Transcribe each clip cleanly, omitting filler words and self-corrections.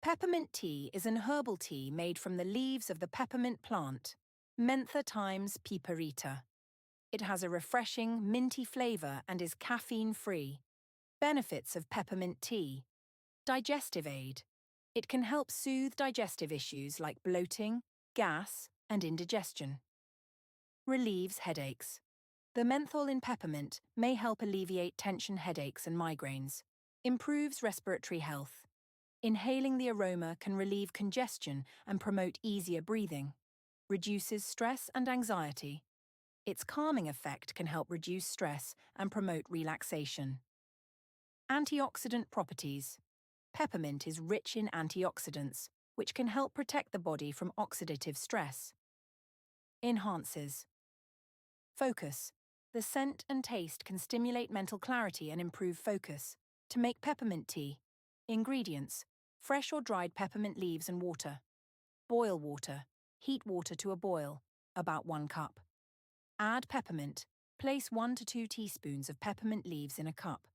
Peppermint tea is an herbal tea made from the leaves of the peppermint plant, Mentha times piperita. It has a refreshing, minty flavour and is caffeine-free. Benefits of peppermint tea. Digestive aid. It can help soothe digestive issues like bloating, gas, and indigestion. Relieves headaches. The menthol in peppermint may help alleviate tension headaches and migraines. Improves respiratory health. Inhaling the aroma can relieve congestion and promote easier breathing. Reduces stress and anxiety. Its calming effect can help reduce stress and promote relaxation. Antioxidant properties. Peppermint is rich in antioxidants, which can help protect the body from oxidative stress. Enhances. Focus. The scent and taste can stimulate mental clarity and improve focus. To make peppermint tea. Ingredients. Fresh or dried peppermint leaves and water. Boil water. Heat water to a boil, about 1 cup. Add peppermint. Place 1 to 2 teaspoons of peppermint leaves in a cup.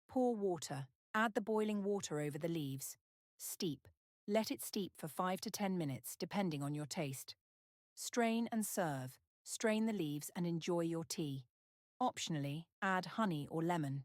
Pour water. Add the boiling water over the leaves. Steep. Let it steep for 5 to 10 minutes, depending on your taste. Strain and serve. Strain the leaves and enjoy your tea. Optionally, add honey or lemon.